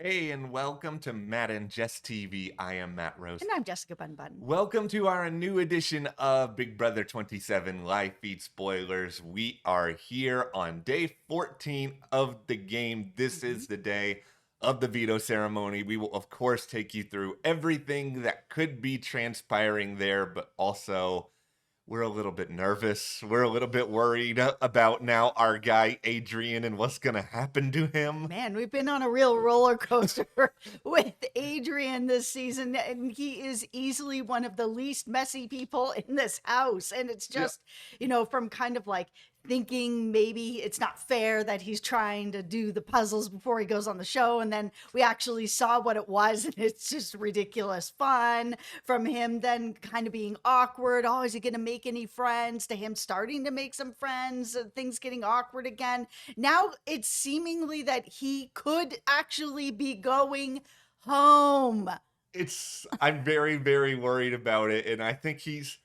Hey, and welcome to Matt and Jess TV. I am Matt Rose. And I'm Jessica Bun Bun. Welcome to our new edition of Big Brother 27 live feed spoilers. We are here on day 14 of the game. This is the day of the veto ceremony. We will, of course, take you through everything that could be transpiring there, but also we're a little bit nervous. We're a little bit worried about now our guy Adrian and what's going to happen to him. Man, we've been on a real roller coaster with Adrian this season, and he is easily one of the least messy people in this house. And it's just, from kind of like thinking maybe it's not fair that he's trying to do the puzzles before he goes on the show, and then we actually saw what it was, and it's just ridiculous fun, from him then kind of being awkward. Oh, is he gonna make any friends, to him starting to make some friends, things getting awkward again. Now it's seemingly that he could actually be going home. I'm very, very worried about it, and I think he's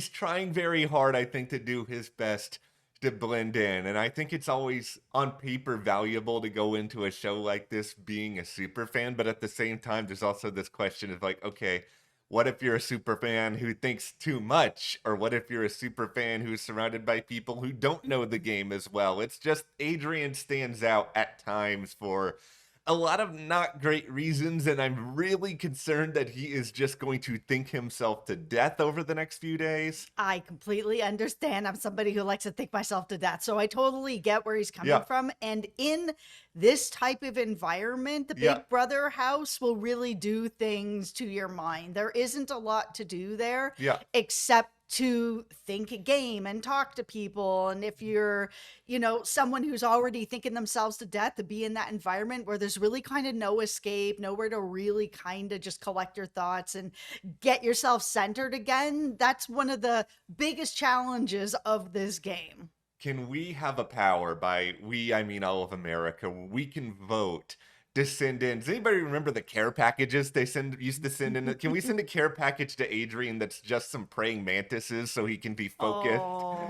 trying very hard, I think, to do his best to blend in. And I think it's always on paper valuable to go into a show like this being a super fan, but at the same time there's also this question of like, okay, what if you're a super fan who thinks too much? Or what if you're a super fan who's surrounded by people who don't know the game as well? It's just Adrian stands out at times for a lot of not great reasons, and I'm really concerned that he is just going to think himself to death over the next few days. I completely understand. I'm somebody who likes to think myself to death, so I totally get where he's coming from. And in this type of environment, the Big Brother house will really do things to your mind. There isn't a lot to do there, except to think a game and talk to people. And if you're, someone who's already thinking themselves to death, to be in that environment where there's really kind of no escape, nowhere to really kind of just collect your thoughts and get yourself centered again, that's one of the biggest challenges of this game. Can we have a power, by we, I mean all of America, we can vote to send in. Does anybody remember the care packages they used to send in? Can we send a care package to Adrian that's just some praying mantises so he can be focused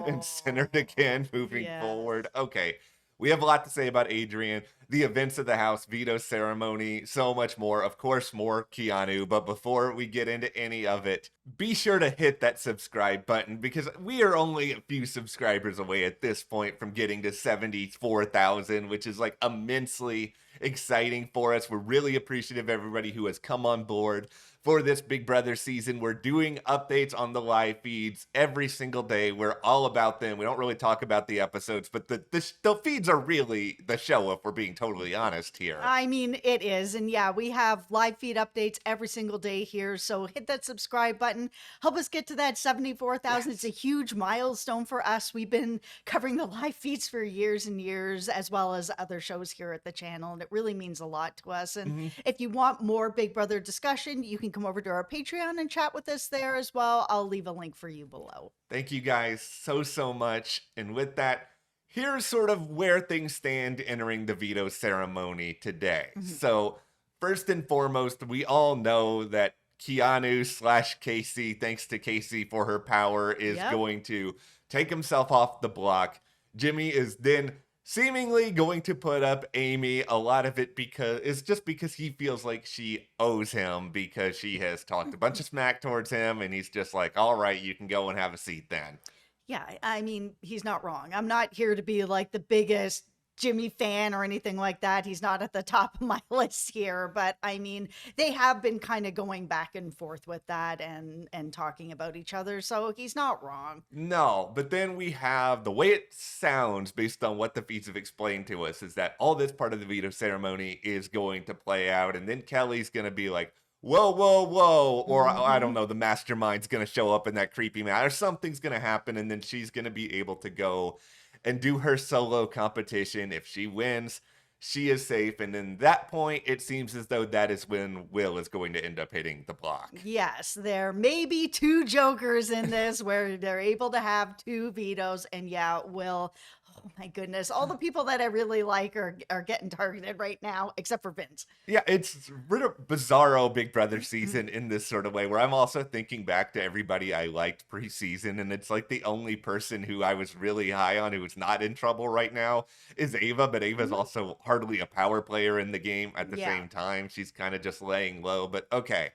and centered again moving forward? Okay. We have a lot to say about Adrian, the events of the house, veto ceremony, so much more. Of course, more Keanu. But before we get into any of it, be sure to hit that subscribe button, because we are only a few subscribers away at this point from getting to 74,000, which is like immensely exciting for us. We're really appreciative of everybody who has come on board for this Big Brother season. We're doing updates on the live feeds every single day. We're all about them. We don't really talk about the episodes, but the feeds are really the show, if we're being totally honest here. I mean, it is. And yeah, we have live feed updates every single day here. So hit that subscribe button. Help us get to that 74,000. It's a huge milestone for us. We've been covering the live feeds for years and years, as well as other shows here at the channel. And it really means a lot to us. And if you want more Big Brother discussion, you can come over to our Patreon and chat with us there as well. I'll leave a link for you below. Thank you guys so much. And with that, here's sort of where things stand entering the veto ceremony today. So first and foremost, we all know that Keanu / Casey, thanks to Casey for her power, is going to take himself off the block. Jimmy is then seemingly going to put up Amy. A lot of it is just because he feels like she owes him, because she has talked a bunch of smack towards him, and he's just like, all right, you can go and have a seat then. Yeah, I mean, he's not wrong. I'm not here to be like the biggest Jimmy fan or anything like that. He's not at the top of my list here, but I mean, they have been kind of going back and forth with that and talking about each other, so he's not wrong. No, but then we have the way it sounds based on what the feeds have explained to us is that all this part of the veto ceremony is going to play out, and then Kelly's going to be like, whoa, or I don't know, the mastermind's going to show up in that creepy mat, or something's going to happen, and then she's going to be able to go and do her solo competition. If she wins, she is safe, and in that point, it seems as though that is when Will is going to end up hitting the block. Yes, there may be two jokers in this where they're able to have two vetoes, and yeah, Will Oh my goodness. All the people that I really like are getting targeted right now, except for Vince. Yeah, it's rid of bizarro Big Brother Mhm. season in this sort of way where I'm also thinking back to everybody I liked preseason, and it's like the only person who I was really high on who is not in trouble right now is Ava, but Ava's Mhm. also hardly a power player in the game at the Yeah. same time. She's kind of just laying low. But okay,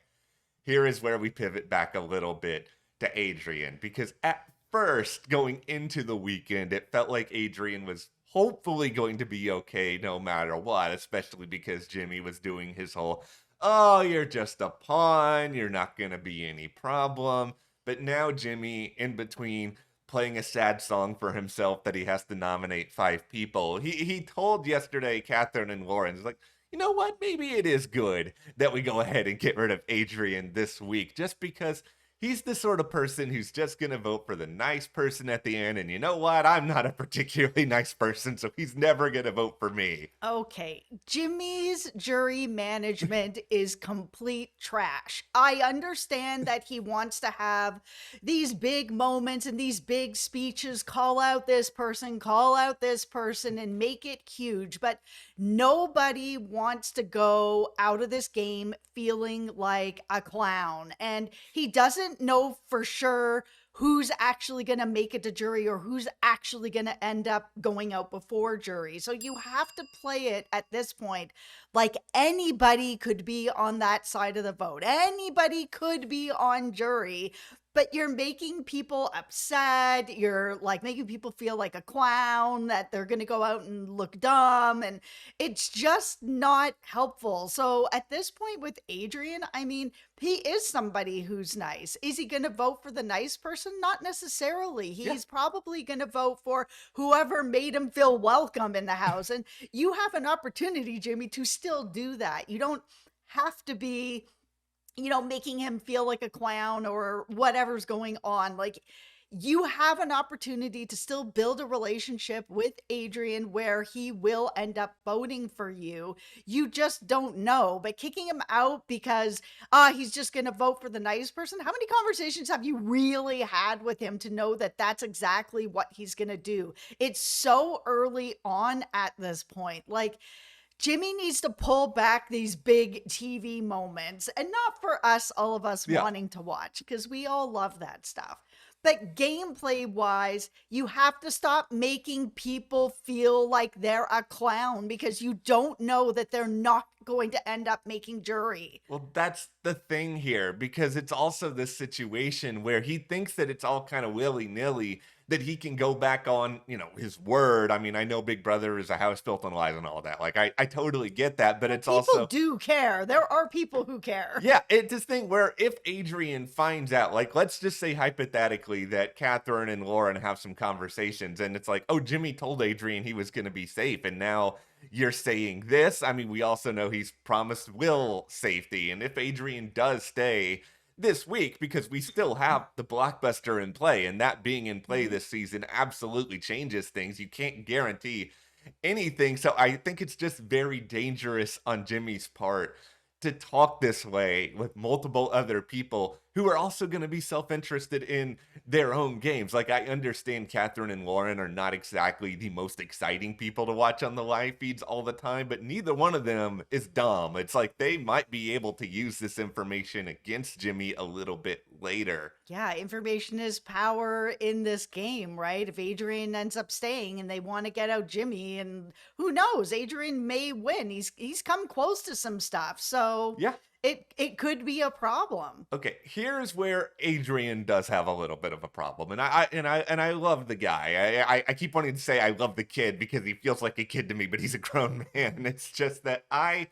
here is where we pivot back a little bit to Adrian, because at first, going into the weekend, it felt like Adrian was hopefully going to be okay no matter what, especially because Jimmy was doing his whole, oh, you're just a pawn, you're not going to be any problem. But now Jimmy, in between playing a sad song for himself that he has to nominate 5 people, he told yesterday Catherine and Lauren, he's like, you know what? Maybe it is good that we go ahead and get rid of Adrian this week, just because he's the sort of person who's just going to vote for the nice person at the end. And you know what? I'm not a particularly nice person, so he's never going to vote for me. Okay, Jimmy's jury management is complete trash. I understand that he wants to have these big moments and these big speeches, call out this person, and make it huge, but nobody wants to go out of this game feeling like a clown. And he doesn't know for sure who's actually going to make it to jury or who's actually going to end up going out before jury. So you have to play it at this point like anybody could be on that side of the vote. Anybody could be on jury, but you're making people upset. You're like making people feel like a clown, that they're going to go out and look dumb. And it's just not helpful. So at this point with Adrian, I mean, he is somebody who's nice. Is he going to vote for the nice person? Not necessarily. Yeah. He's probably going to vote for whoever made him feel welcome in the house. And you have an opportunity, Jimmy, to still do that. You don't have to be, making him feel like a clown or whatever's going on. Like, you have an opportunity to still build a relationship with Adrian where he will end up voting for you. You just don't know. But kicking him out because he's just going to vote for the nice person. How many conversations have you really had with him to know that that's exactly what he's going to do? It's so early on at this point. Like, Jimmy needs to pull back these big TV moments, and not for us, all of us Yeah. wanting to watch, because we all love that stuff. But gameplay wise, you have to stop making people feel like they're a clown because you don't know that they're not going to end up making jury. Well, that's the thing here, because it's also this situation where he thinks that it's all kind of willy-nilly, that he can go back on, his word. I mean, I know Big Brother is a house built on lies and all that. Like, I totally get that, but Well, it's people also, do care. There are people who care. yeah, it's this thing where if Adrian finds out, like, let's just say hypothetically that Catherine and Lauren have some conversations, and it's like, oh, Jimmy told Adrian he was going to be safe, and now you're saying this. I mean, we also know he's promised Will safety, and if Adrian does stay this week, because we still have the blockbuster in play, and that being in play Mhm. this season absolutely changes things. You can't guarantee anything. So I think it's just very dangerous on Jimmy's part to talk this way with multiple other people who are also going to be self-interested in their own games. Like, I understand Catherine and Lauren are not exactly the most exciting people to watch on the live feeds all the time, but neither one of them is dumb. It's like they might be able to use this information against Jimmy a little bit later. Yeah, information is power in this game, right? If Adrian ends up staying and they want to get out Jimmy, and who knows, Adrian may win. He's come close to some stuff. So Yeah. it could be a problem. Okay, here's where Adrian does have a little bit of a problem, and I love the guy. I keep wanting to say I love the kid because he feels like a kid to me, but he's a grown man. It's just that I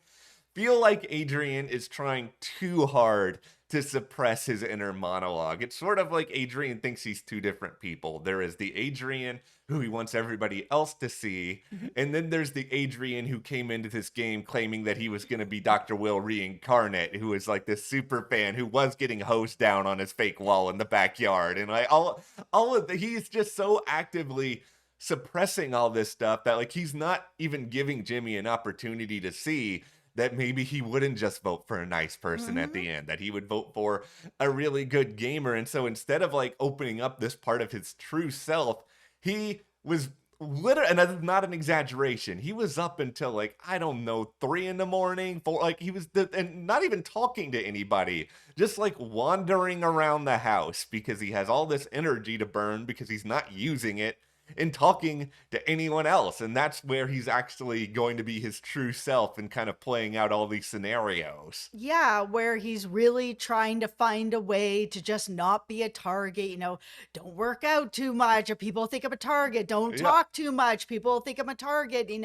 feel like Adrian is trying too hard to suppress his inner monologue. It's sort of like Adrian thinks he's two different people. There is the Adrian who he wants everybody else to see, Mhm. and then there's the Adrian who came into this game claiming that he was going to be Dr. Will reincarnate, who is like this super fan who was getting hosed down on his fake wall in the backyard. And like all of the, he's just so actively suppressing all this stuff that like he's not even giving Jimmy an opportunity to see that maybe he wouldn't just vote for a nice person at Mhm. the end, that he would vote for a really good gamer. And so instead of like opening up this part of his true self, he was literally, and that's not an exaggeration. He was up until like, I don't know, 3 in the morning, 4, like he was, and not even talking to anybody, just like wandering around the house because he has all this energy to burn because he's not using it and talking to anyone else. And that's where he's actually going to be his true self and kind of playing out all these scenarios. Yeah, where he's really trying to find a way to just not be a target. Don't work out too much, or people think I'm a target. Don't Yeah. talk too much, people think I'm a target. And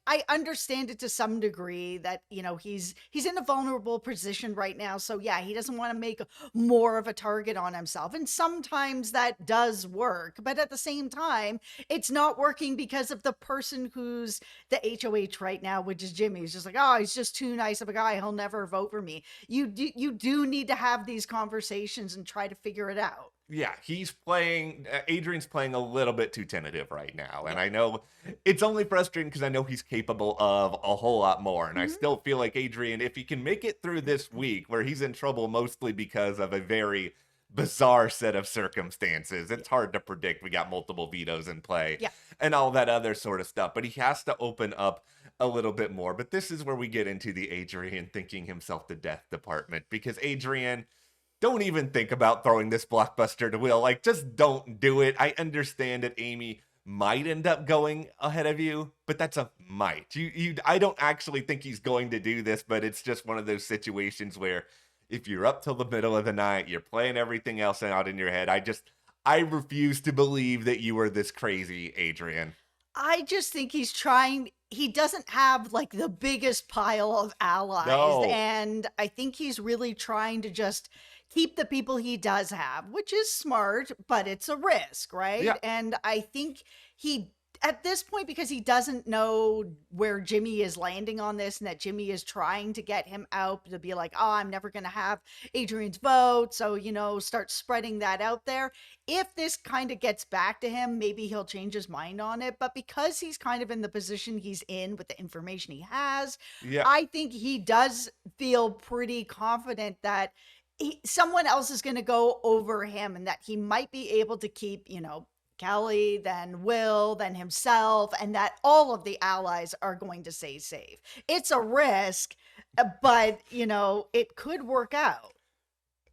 I understand it to some degree that he's in a vulnerable position right now. So yeah, he doesn't want to make more of a target on himself, and sometimes that does work. But at the same time, it's not working because of the person who's the HOH right now, which is Jimmy. He's just like, oh, he's just too nice of a guy. He'll never vote for me. You do need to have these conversations and try to figure it out. Yeah, he's playing, Adrian's playing a little bit too tentative right now. And Yeah. I know it's only frustrating because I know he's capable of a whole lot more. And I Mhm. still feel like Adrian, if he can make it through this week where he's in trouble mostly because of a very bizarre set of circumstances, it's hard to predict. We got multiple vetoes in play Yeah. and all that other sort of stuff. But he has to open up a little bit more. But this is where we get into the Adrian thinking himself to death department, because Adrian, don't even think about throwing this blockbuster to Will. Like, just don't do it. I understand that Amy might end up going ahead of you, but that's a might. I don't actually think he's going to do this, but it's just one of those situations where if you're up till the middle of the night, you're playing everything else out in your head. I refuse to believe that you are this crazy, Adrian. I just think he's trying. He doesn't have like the biggest pile of allies. No. And I think he's really trying to just keep the people he does have, which is smart, but it's a risk, right? Yeah. And I think he, at this point, because he doesn't know where Jimmy is landing on this, and that Jimmy is trying to get him out to be like, oh, I'm never going to have Adrian's vote. So, start spreading that out there. If this kind of gets back to him, maybe he'll change his mind on it. But because he's kind of in the position he's in with the information he has, Yeah. I think he does feel pretty confident that someone else is going to go over him, and that he might be able to keep, Kelly, then Will, then himself, and that all of the allies are going to stay safe. It's a risk, but, it could work out.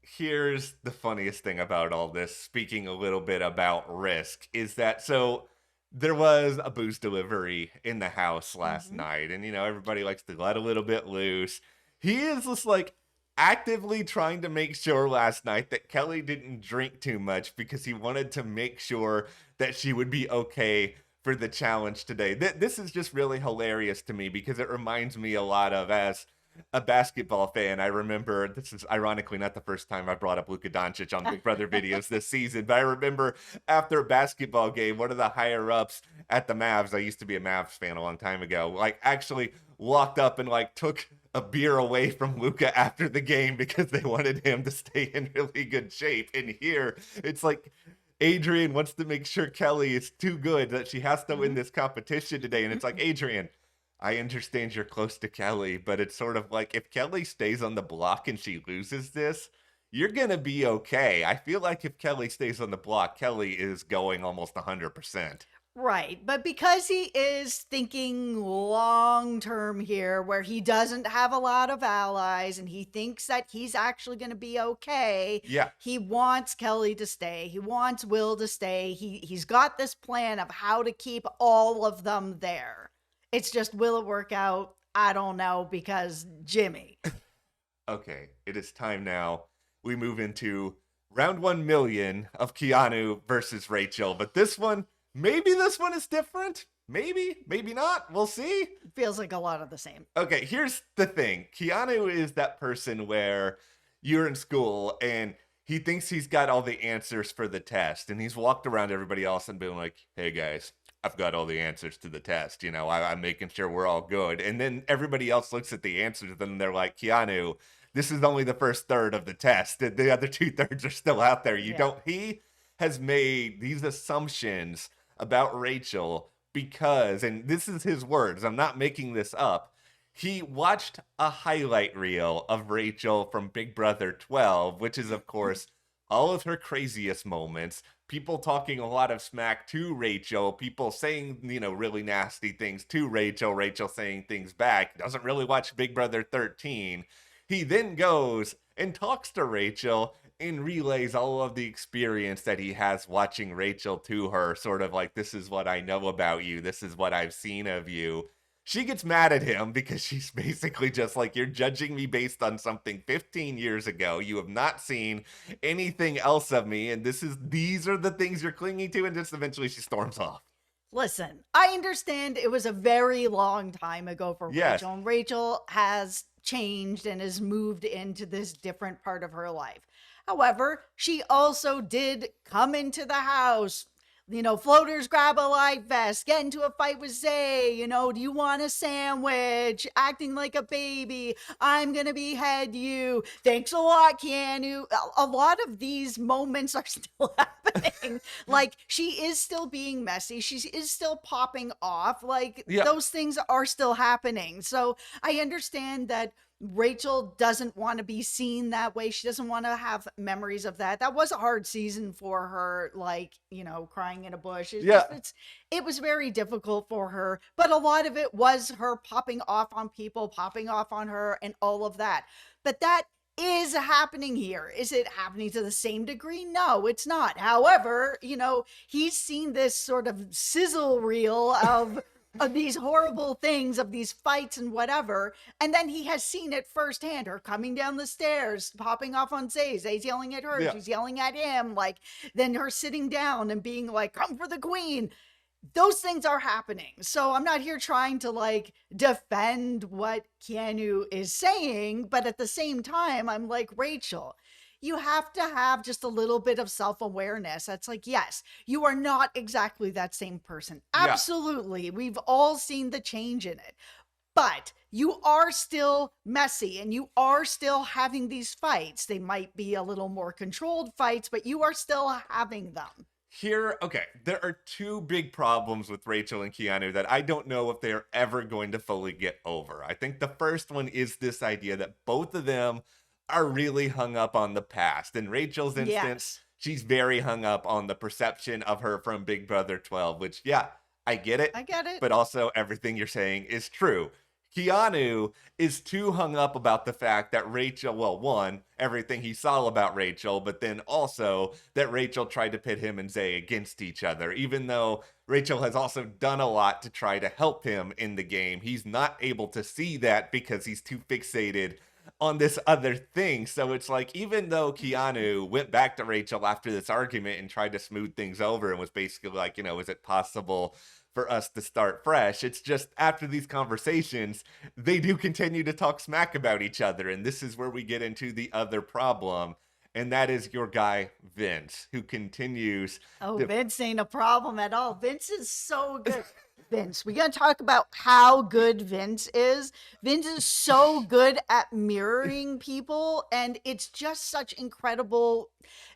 Here's the funniest thing about all this, speaking a little bit about risk, is that so there was a booze delivery in the house last Mhm. night, and everybody likes to let a little bit loose. He is just like actively trying to make sure last night that Kelly didn't drink too much because he wanted to make sure that she would be okay for the challenge today. This is just really hilarious to me because it reminds me a lot of, as a basketball fan, I remember, this is ironically not the first time I brought up Luka Doncic on Big Brother videos this season, but I remember after a basketball game, one of the higher ups at the Mavs, I used to be a Mavs fan a long time ago, like actually walked up and like took a beer away from Luka after the game because they wanted him to stay in really good shape. And here it's like Adrian wants to make sure Kelly is too good, that she has to win Mhm. this competition today. And it's like, Adrian, I understand you're close to Kelly, but it's sort of like if Kelly stays on the block and she loses this, you're going to be okay. I feel like if Kelly stays on the block, Kelly is going almost 100%. Right. But because he is thinking long term here, where he doesn't have a lot of allies and he thinks that he's actually going to be okay, Yeah. he wants Kelly to stay. He wants Will to stay. He's got this plan of how to keep all of them there. It's just, will it work out? I don't know, because Jimmy. Okay, it is time now. We move into round 1 million of Keanu versus Rachel. But maybe this one is different. Maybe not. We'll see. Feels like a lot of the same. Okay, here's the thing. Keanu is that person where you're in school and he thinks he's got all the answers for the test. And he's walked around everybody else and been like, hey guys, I've got all the answers to the test. I'm making sure we're all good. And then everybody else looks at the answers and they're like, Keanu, this is only the first third of the test. The other 2/3 are still out there. Yeah. He has made these assumptions about Rachel because, and this is his words, I'm not making this up, he watched a highlight reel of Rachel from Big Brother 12, which is, of course, all of her craziest moments, people talking a lot of smack to Rachel, people saying, really nasty things to Rachel, Rachel saying things back, doesn't really watch Big Brother 13. He then goes and talks to Rachel and relays all of the experience that he has watching Rachel to her, sort of like, this is what I know about you, this is what I've seen of you. She gets mad at him because she's basically just like, you're judging me based on something 15 years ago. You have not seen anything else of me, and these are the things you're clinging to, and just eventually she storms off. Listen, I understand it was a very long time ago for Yes. Rachel, and Rachel has changed and has moved into this different part of her life. However, she also did come into the house, floaters grab a life vest, get into a fight with Zay, do you want a sandwich, acting like a baby, I'm gonna behead you, thanks a lot, Keanu. A lot of these moments are still happening. Like, she is still being messy, she is still popping off, like, Yeah. those things are still happening. So I understand that Rachel doesn't want to be seen that way. She doesn't want to have memories of that. That was a hard season for her, like, crying in a bush. It was very difficult for her, but a lot of it was her popping off on people, popping off on her, and all of that. But that is happening here. Is it happening to the same degree? No, it's not. However, he's seen this sort of sizzle reel of these horrible things, of these fights and whatever, and then he has seen it firsthand, her coming down the stairs, popping off on Zay, Zay's yelling at her, Yeah. she's yelling at him, like, then her sitting down and being like, come for the queen. Those things are happening. So I'm not here trying to like defend what Keanu is saying, but at the same time, I'm like, Rachel, you have to have just a little bit of self-awareness. That's like, yes, you are not exactly that same person. Yeah. Absolutely. We've all seen the change in it. But you are still messy and you are still having these fights. They might be a little more controlled fights, but you are still having them. Okay, there are two big problems with Rachel and Keanu that I don't know if they are ever going to fully get over. I think the first one is this idea that both of them are really hung up on the past. In Rachel's instance, she's very hung up on the perception of her from Big Brother 12, which, yeah, I get it. I get it. But also, everything you're saying is true. Keanu is too hung up about the fact that Rachel, well, one, everything he saw about Rachel, but then also that Rachel tried to pit him and Zay against each other. Even though Rachel has also done a lot to try to help him in the game, he's not able to see that because he's too fixated on this other thing. So it's like, even though Keanu went back to Rachel after this argument and tried to smooth things over and was basically like, is it possible for us to start fresh? It's just after these conversations, they do continue to talk smack about each other. And this is where we get into the other problem. And that is your guy, Vince, who continues. Vince ain't a problem at all. Vince is so good. Vince, we're going to talk about how good Vince is. Vince is so good at mirroring people, and it's just such incredible.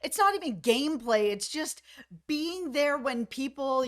It's not even gameplay. It's just being there when people,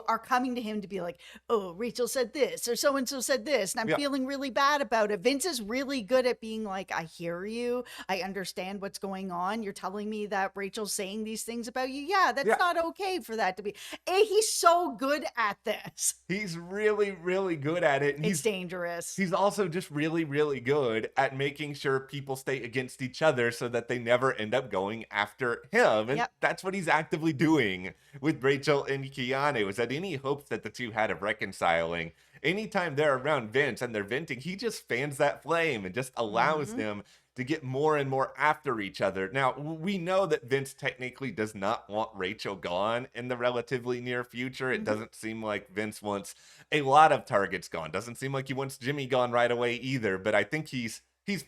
are coming to him to be like, oh, Rachel said this or so-and-so said this, and I'm feeling really bad about it. Vince is really good at being like, I hear you. I understand what's going on. You're telling me that Rachel's saying these things about you. Yeah, that's not okay for that to be. He's so good at this. He's really, really good at it. And it's dangerous. He's also just really, really good at making sure people stay against each other so that they never end up going after him. And that's what he's actively doing with Rachel and Keanu, is that any hopes that the two had of reconciling, anytime they're around Vince and they're venting, he just fans that flame and just allows them to get more and more after each other. Now, we know that Vince technically does not want Rachel gone in the relatively near future. It doesn't seem like Vince wants a lot of targets gone. Doesn't seem like he wants Jimmy gone right away either, but I think he's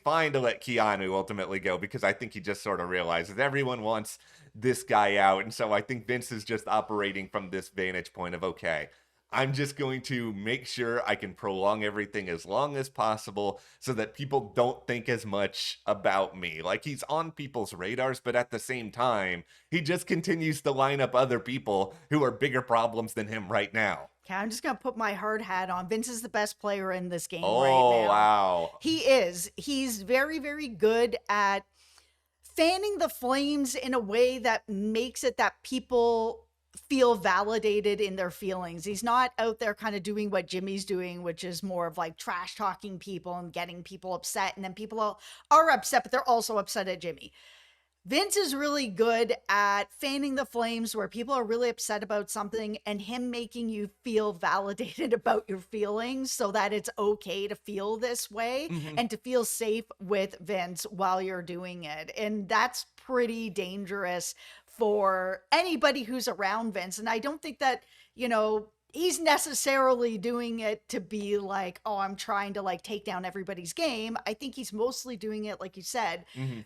fine to let Keanu ultimately go, because I think he just sort of realizes everyone wants this guy out. And so I think Vince is just operating from this vantage point of, okay, I'm just going to make sure I can prolong everything as long as possible so that people don't think as much about me. Like, he's on people's radars, but at the same time, he just continues to line up other people who are bigger problems than him right now. Okay, I'm just going to put my hard hat on. Vince is the best player in this game right now. Oh, wow. He is. He's very, very good at fanning the flames in a way that makes it that people feel validated in their feelings. He's not out there kind of doing what Jimmy's doing, which is more of like trash talking people and getting people upset. And then people are upset, but they're also upset at Jimmy. Vince is really good at fanning the flames where people are really upset about something and him making you feel validated about your feelings so that it's okay to feel this way and to feel safe with Vince while you're doing it. And that's pretty dangerous for anybody who's around Vince. And I don't think that, he's necessarily doing it to be like, oh, I'm trying to like take down everybody's game. I think he's mostly doing it, like you said,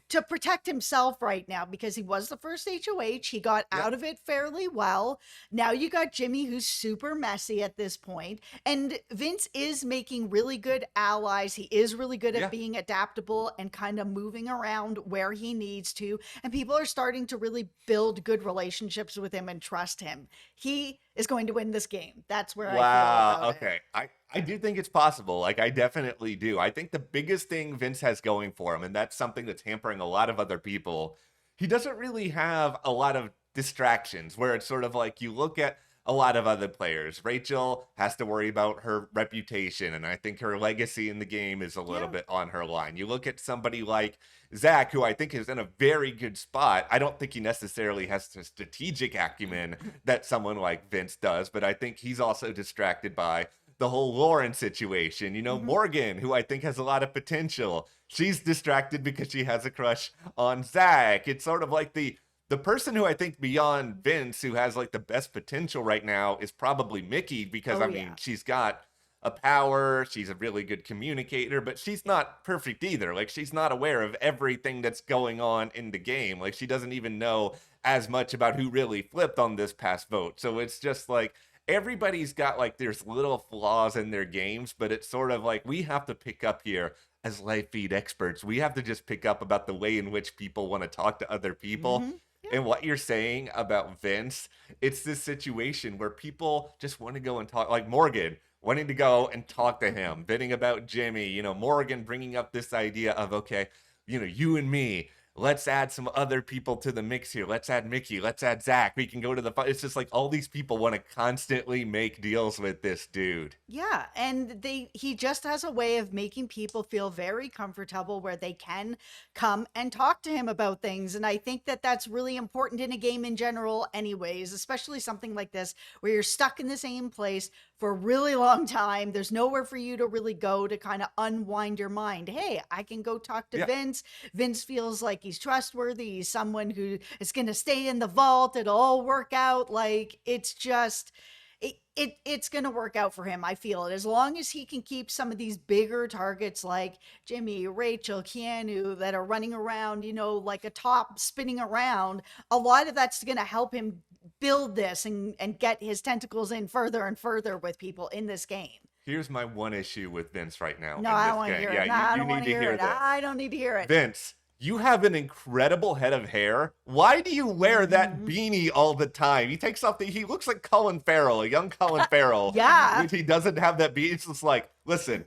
to protect himself right now because he was the first HOH. He got out of it fairly well. Now you got Jimmy, who's super messy at this point. And Vince is making really good allies. He is really good at being adaptable and kind of moving around where he needs to. And people are starting to really build good relationships with him and trust him. He is going to win this game. That's where I feel about okay. I do think it's possible. Like, I definitely do. I think the biggest thing Vince has going for him, and that's something that's hampering a lot of other people, he doesn't really have a lot of distractions where it's sort of like you look at a lot of other players. Rachel has to worry about her reputation, and I think her legacy in the game is a little bit on her line. You look at somebody like Zach, who I think is in a very good spot. I don't think he necessarily has the strategic acumen that someone like Vince does, but I think he's also distracted by the whole Lauren situation. Morgan, who I think has a lot of potential. She's distracted because she has a crush on Zach. It's sort of like the person who I think beyond Vince who has like the best potential right now is probably Mickey because she's got a power, she's a really good communicator, but she's not perfect either. Like, she's not aware of everything that's going on in the game. Like, she doesn't even know as much about who really flipped on this past vote. So it's just like everybody's got like there's little flaws in their games, but it's sort of like we have to pick up here as live feed experts. We have to just pick up about the way in which people want to talk to other people. And what you're saying about Vince, it's this situation where people just want to go and talk, like Morgan wanting to go and talk to him, venting about Jimmy, Morgan bringing up this idea of, okay, you and me, let's add some other people to the mix here. Let's add Mickey. Let's add Zach. We can go to the fight. It's just like all these people want to constantly make deals with this dude. Yeah, and he just has a way of making people feel very comfortable where they can come and talk to him about things. And I think that that's really important in a game in general anyways, especially something like this where you're stuck in the same place for a really long time. There's nowhere for you to really go to kind of unwind your mind. Hey, I can go talk to Vince. Vince feels like he's trustworthy. He's someone who is going to stay in the vault. It'll all work out. Like, it's just... It's going to work out for him. I feel it. As long as he can keep some of these bigger targets like Jimmy, Rachel, Keanu that are running around, like a top spinning around, a lot of that's going to help him build this and get his tentacles in further and further with people in this game. Here's my one issue with Vince right now. No, I don't want to hear it. I don't want to hear it. I don't need to hear it. Vince, you have an incredible head of hair. Why do you wear that beanie all the time? He takes off he looks like Colin Farrell, a young Colin Farrell. Yeah. He doesn't have that beanie. It's just like, listen,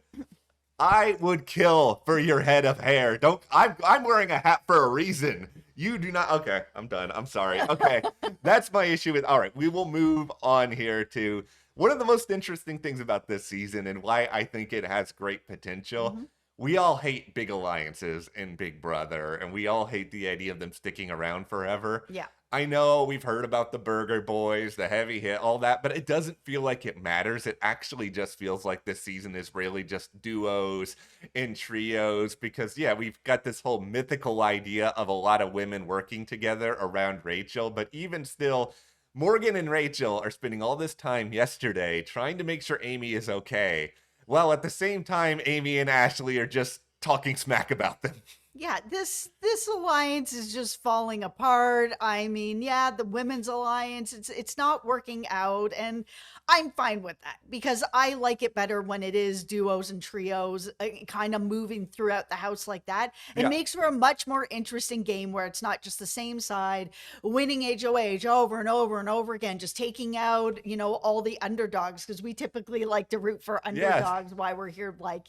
I would kill for your head of hair. I'm wearing a hat for a reason. You do not. Okay, I'm done. I'm sorry. Okay, that's my issue with. All right, we will move on here to one of the most interesting things about this season and why I think it has great potential. We all hate big alliances in Big Brother, and we all hate the idea of them sticking around forever. Yeah. I know we've heard about the Burger Boys, the Heavy Hit, all that, but it doesn't feel like it matters. It actually just feels like this season is really just duos and trios because, we've got this whole mythical idea of a lot of women working together around Rachel, but even still, Morgan and Rachel are spending all this time yesterday trying to make sure Amy is okay. Well, at the same time, Amy and Ashley are just talking smack about them. Yeah, this alliance is just falling apart. I mean, the women's alliance, it's not working out, and I'm fine with that because I like it better when it is duos and trios kind of moving throughout the house like that. It makes for a much more interesting game where it's not just the same side winning HOH over and over and over again, just taking out, all the underdogs because we typically like to root for underdogs. Why we're here, like,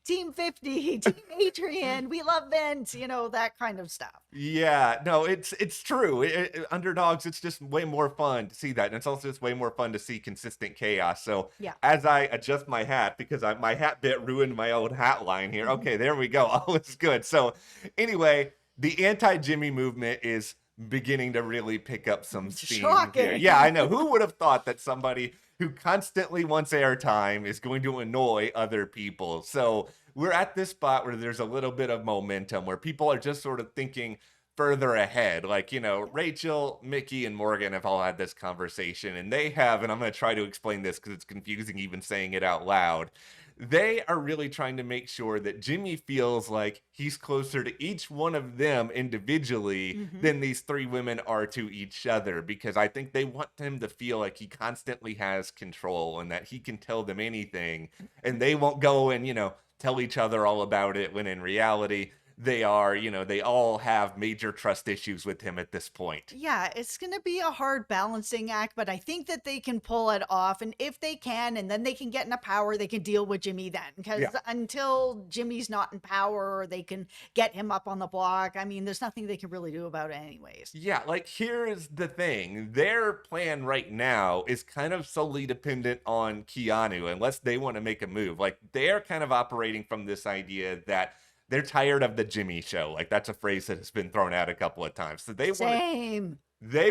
Team 50, Team Adrian, we love Vince. hint, that kind of stuff. Yeah, no, it's true. Underdogs, it's just way more fun to see that, and it's also just way more fun to see consistent chaos. So Yeah. as I adjust my hat, because my hat bit ruined my old hat line here. Okay, there we go. All is good. So anyway, the anti-Jimmy movement is beginning to really pick up some steam here. Shocking. Yeah, I know. Who would have thought that somebody who constantly wants airtime is going to annoy other people? So we're at this spot where there's a little bit of momentum where people are just sort of thinking further ahead. Like, Rachel, Mickey, and Morgan have all had this conversation, and they have, and I'm going to try to explain this because it's confusing even saying it out loud. They are really trying to make sure that Jimmy feels like he's closer to each one of them individually than these three women are to each other, because I think they want him to feel like he constantly has control and that he can tell them anything and they won't go and, tell each other all about it, when in reality they are, they all have major trust issues with him at this point. Yeah, it's going to be a hard balancing act, but I think that they can pull it off. And if they can, and then they can get into power, they can deal with Jimmy then. Because until Jimmy's not in power, or they can get him up on the block, I mean, there's nothing they can really do about it anyways. Yeah, like here's the thing. Their plan right now is kind of solely dependent on Keanu, unless they want to make a move. Like, they're kind of operating from this idea that they're tired of the Jimmy show. Like, that's a phrase that has been thrown out a couple of times. So they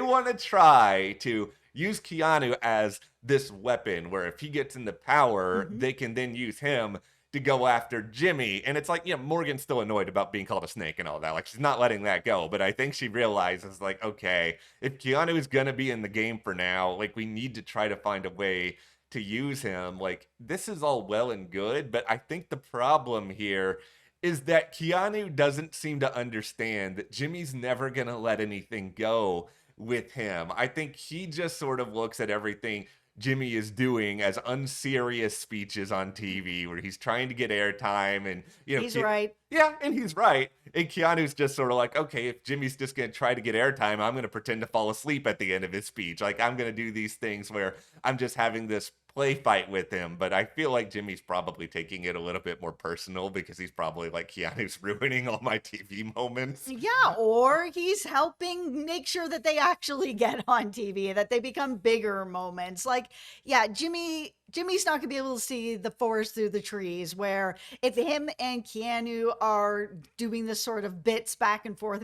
want to try to use Keanu as this weapon where if he gets into power, they can then use him to go after Jimmy. And it's like, Morgan's still annoyed about being called a snake and all that. Like, she's not letting that go. But I think she realizes, like, okay, if Keanu is going to be in the game for now, like, we need to try to find a way to use him. Like, this is all well and good, but I think the problem here is that Keanu doesn't seem to understand that Jimmy's never going to let anything go with him. I think he just sort of looks at everything Jimmy is doing as unserious speeches on TV where he's trying to get airtime and, he's right. Yeah, and he's right. And Keanu's just sort of like, okay, if Jimmy's just going to try to get airtime, I'm going to pretend to fall asleep at the end of his speech. Like, I'm going to do these things where I'm just having this play fight with him. But I feel like Jimmy's probably taking it a little bit more personal because he's probably like, Keanu's ruining all my TV moments. Yeah, or he's helping make sure that they actually get on TV, that they become bigger moments. Like, yeah, Jimmy's not going to be able to see the forest through the trees, where if him and Keanu are doing this sort of bits back and forth,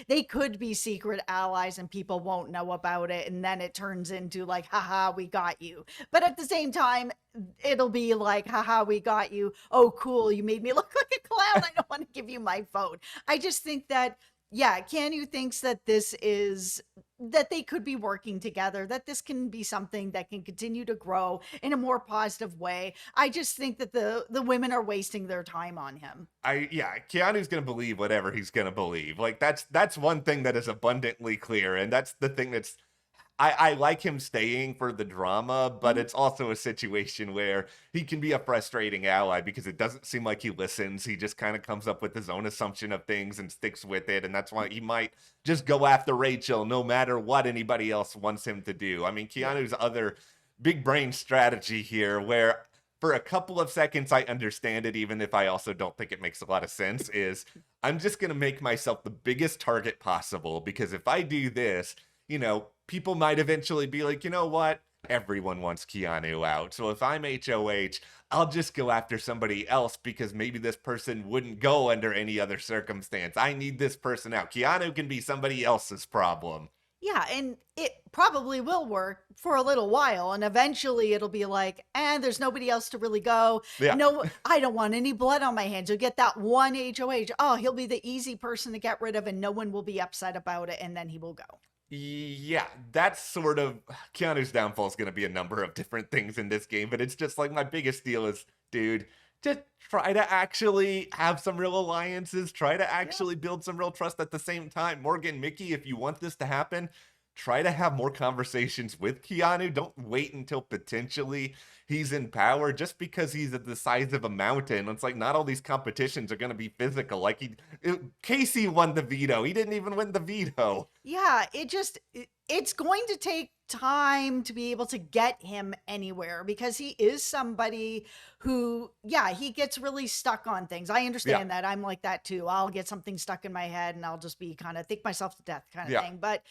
they could be secret allies and people won't know about it. And then it turns into like, haha, we got you. But at the same time, it'll be like, haha, we got you. Oh, cool. You made me look like a clown. I don't want to give you my phone. I just think that, yeah, Keanu thinks that that they could be working together, that this can be something that can continue to grow in a more positive way. I just think that the women are wasting their time on him. Keanu's gonna believe whatever he's gonna believe. Like, that's one thing that is abundantly clear, and that's the thing that's I like him staying for the drama, but it's also a situation where he can be a frustrating ally because it doesn't seem like he listens. He just kind of comes up with his own assumption of things and sticks with it. And that's why he might just go after Rachel no matter what anybody else wants him to do. I mean, Keanu's other big brain strategy here, where for a couple of seconds I understand it, even if I also don't think it makes a lot of sense, is I'm just going to make myself the biggest target possible, because if I do this, people might eventually be like, you know what? Everyone wants Keanu out. So if I'm HOH, I'll just go after somebody else because maybe this person wouldn't go under any other circumstance. I need this person out. Keanu can be somebody else's problem. Yeah, and it probably will work for a little while, and eventually it'll be like, there's nobody else to really go. Yeah. No, I don't want any blood on my hands. You'll get that one HOH. Oh, he'll be the easy person to get rid of, and no one will be upset about it, and then he will go. Yeah, that's sort of Keanu's downfall is going to be a number of different things in this game, but it's just like my biggest deal is, dude, just try to actually have some real alliances, try to actually build some real trust at the same time. Morgan, Mickey, if you want this to happen, try to have more conversations with Keanu. Don't wait until potentially he's in power just because he's at the size of a mountain. It's like not all these competitions are going to be physical. Like Casey won the veto. He didn't even win the veto. Yeah, it's going to take time to be able to get him anywhere because he is somebody who, yeah, he gets really stuck on things. I understand that. I'm like that too. I'll get something stuck in my head and I'll just be kind of think myself to death kind of Yeah. thing. But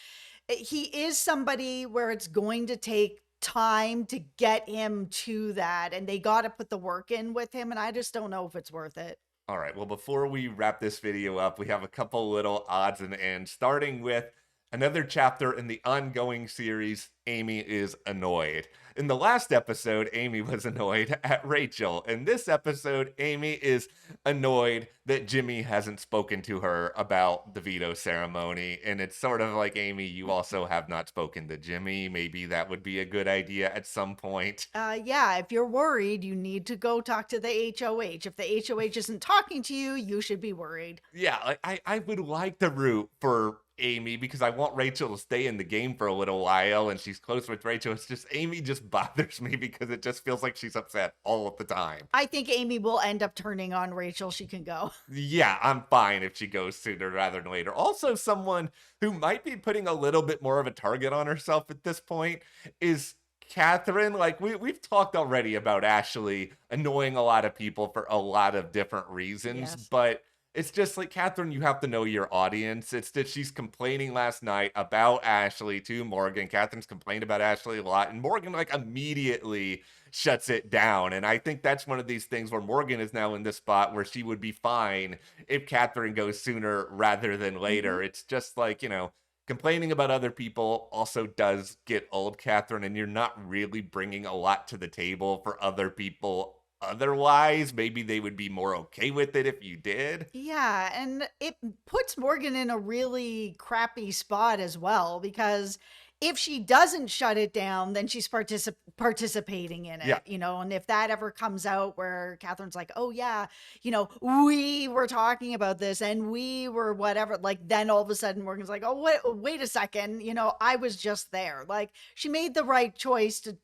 he is somebody where it's going to take time to get him to that, and they got to put the work in with him, and I just don't know if it's worth it. All right, well, before we wrap this video up, we have a couple little odds and ends, starting with another chapter in the ongoing series, Amy is annoyed. In the last episode, Amy was annoyed at Rachel. In this episode, Amy is annoyed that Jimmy hasn't spoken to her about the veto ceremony. And it's sort of like, Amy, you also have not spoken to Jimmy. Maybe that would be a good idea at some point. Yeah, if you're worried, you need to go talk to the HOH. If the HOH isn't talking to you, you should be worried. Yeah, like I would like to root for Amy because I want Rachel to stay in the game for a little while and she's close with Rachel. It's just Amy just bothers me because it just feels like she's upset all of the time. I think Amy will end up turning on Rachel. She can go. Yeah, I'm fine if she goes sooner rather than later. Also, someone who might be putting a little bit more of a target on herself at this point is Catherine. Like we've talked already about Ashley annoying a lot of people for a lot of different reasons, Yes. but it's just like, Catherine, you have to know your audience. It's that she's complaining last night about Ashley to Morgan. Catherine's complained about Ashley a lot, and Morgan like immediately shuts it down. And I think that's one of these things where Morgan is now in this spot where she would be fine if Catherine goes sooner rather than later. It's just like, complaining about other people also does get old, Catherine, and you're not really bringing a lot to the table for other people. Otherwise, maybe they would be more okay with it if you did. Yeah, and it puts Morgan in a really crappy spot as well because if she doesn't shut it down, then she's participating in it, Yeah. and if that ever comes out where Catherine's like, oh yeah, we were talking about this and we were whatever, like then all of a sudden Morgan's like, oh, wait a second, I was just there. Like she made the right choice to,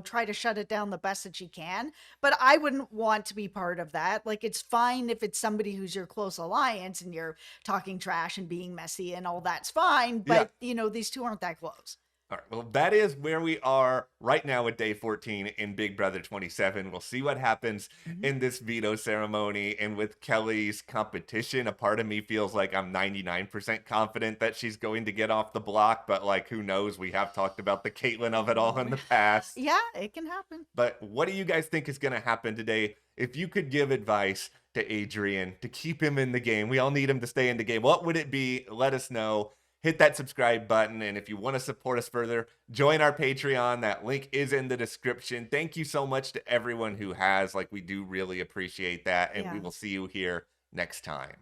try to shut it down the best that she can, but I wouldn't want to be part of that. Like it's fine if it's somebody who's your close alliance and you're talking trash and being messy and all that's fine, but these two aren't that close. All right, well, that is where we are right now at day 14 in Big Brother 27. We'll see what happens in this veto ceremony. And with Kelly's competition, a part of me feels like I'm 99% confident that she's going to get off the block. But, like, who knows? We have talked about the Caitlyn of it all in the past. Yeah, it can happen. But what do you guys think is going to happen today? If you could give advice to Adrian to keep him in the game, we all need him to stay in the game. What would it be? Let us know. Hit that subscribe button, and if you want to support us further, join our Patreon. That link is in the description. Thank you so much to everyone who has. Like, we do really appreciate that, and we will see you here next time.